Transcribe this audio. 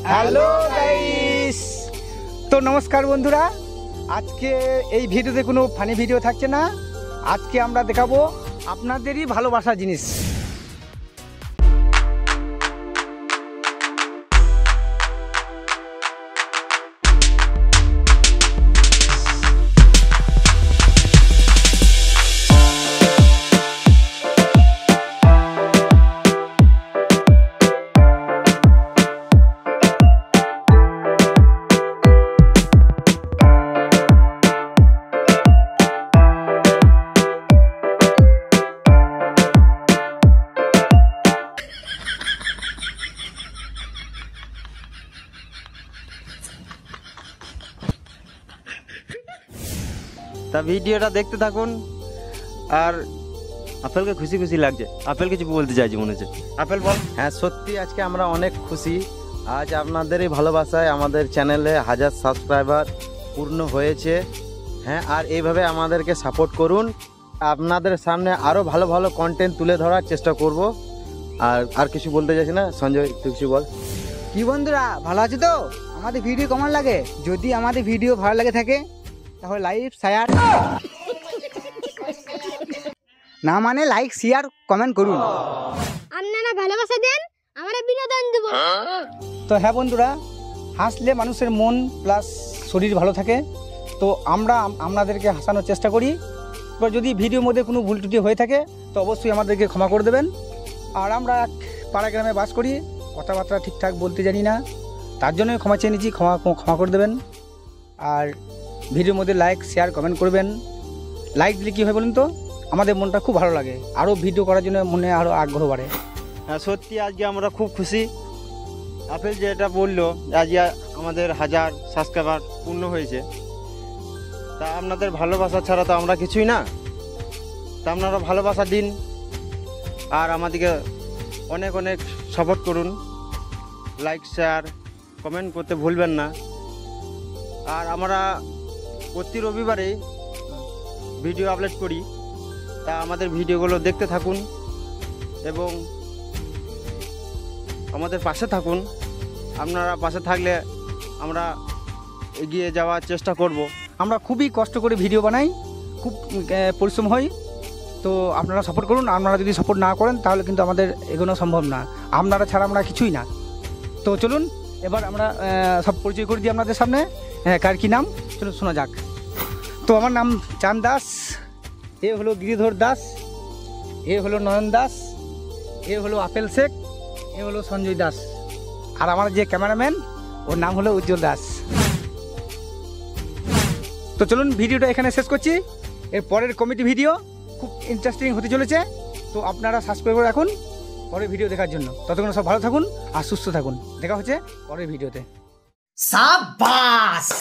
Hello guys, তো নমস্কার বন্ধুরা। আজকে এই ভিডিওতে কোনো ফানি ভিডিও থাকছে না। আজকে আমরা দেখাবো আপনাদেরই ভালোবাসার জিনিস। তা ভিডিওটা দেখতে থাকুন। আর আপেলকে খুশি খুশি লাগছে। আপেল কিছু বলতে চাইছি মনে হচ্ছে। আপেল বল। হ্যাঁ, সত্যি আজকে আমরা অনেক খুশি। আজ আপনাদেরই ভালোবাসায় আমাদের চ্যানেলে 1000 সাবস্ক্রাইবার পূর্ণ হয়েছে। হ্যাঁ, আর এইভাবে আমাদেরকে সাপোর্ট করুন। আপনাদের সামনে আরও ভালো ভালো কন্টেন্ট তুলে ধরার চেষ্টা করব। আর কিছু বলতে চাইছি না। সঞ্জয়, তুই কিছু বল। কি বন্ধুরা, ভালো আছো তো? আমাদের ভিডিও কেমন লাগে? যদি আমাদের ভিডিও ভালো লাগে থাকে তাহলে লাইক শেয়ার না মানে লাইক শেয়ার কমেন্ট করুন। আপনারা ভালোবাসা দেন, আমরা বিনোদন দেব। তো হ্যাঁ বন্ধুরা, হাসলে মানুষের মন প্লাস শরীর ভালো থাকে। তো আমরা আপনাদেরকে হাসানোর চেষ্টা করি। এবার যদি ভিডিওর মধ্যে কোনো ভুল ত্রুটি হয়ে থাকে তো অবশ্যই আমাদেরকে ক্ষমা করে দেবেন। আর আমরা এক পাড়া গ্রামে বাস করি, কথাবার্তা ঠিকঠাক বলতে জানি না, তার জন্যই ক্ষমা চেয়ে নিচ্ছি। ক্ষমা করে দেবেন। আর ভিডিওর মধ্যে লাইক শেয়ার কমেন্ট করবেন। লাইক দিলে কী হয় বলুন তো, আমাদের মনটা খুব ভালো লাগে, আরও ভিডিও করার জন্য মনে আরও আগ্রহ বাড়ে। হ্যাঁ, সত্যি আজকে আমরা খুব খুশি। আপেল যেটা বললো, আজকে আমাদের 1000 সাবস্ক্রাইবার পূর্ণ হয়েছে। তা আপনাদের ভালোবাসা ছাড়া তো আমরা কিছুই না। তা আপনারা ভালোবাসা দিন আর আমাদেরকে অনেক অনেক সাপোর্ট করুন। লাইক শেয়ার কমেন্ট করতে ভুলবেন না। আর আমরা প্রতি রবিবারে ভিডিও আপলোড করি। তা আমাদের ভিডিওগুলো দেখতে থাকুন এবং আমাদের পাশে থাকুন। আপনারা পাশে থাকলে আমরা এগিয়ে যাওয়ার চেষ্টা করব। আমরা খুবই কষ্ট করে ভিডিও বানাই, খুব পরিশ্রম হয়। তো আপনারা সাপোর্ট করুন। আপনারা যদি সাপোর্ট না করেন তাহলে কিন্তু আমাদের এগোনো সম্ভব না। আপনারা ছাড়া আমরা কিছুই না। তো চলুন এবার আমরা সব পরিচয় করে দিই আপনাদের সামনে। কার কী নাম চলুন শোনা যাক। তো আমার নাম চাঁদ দাস, এ হলো গিরিধর দাস, এ হলো নয়ন দাস, এ হলো আপেল শেখ, এ হলো সঞ্জয় দাস। আর আমার যে ক্যামেরাম্যান ওর নাম হলো উজ্জ্বল দাস। তো চলুন ভিডিওটা এখানে শেষ করছি। এর পরের কমেডি ভিডিও খুব ইন্টারেস্টিং হতে চলেছে। তো আপনারা সাবস্ক্রাইব করে রাখুন পরের ভিডিও দেখার জন্য। ততক্ষণ সব ভালো থাকুন আর সুস্থ থাকুন। দেখা হচ্ছে পরের ভিডিওতে। সাবাস।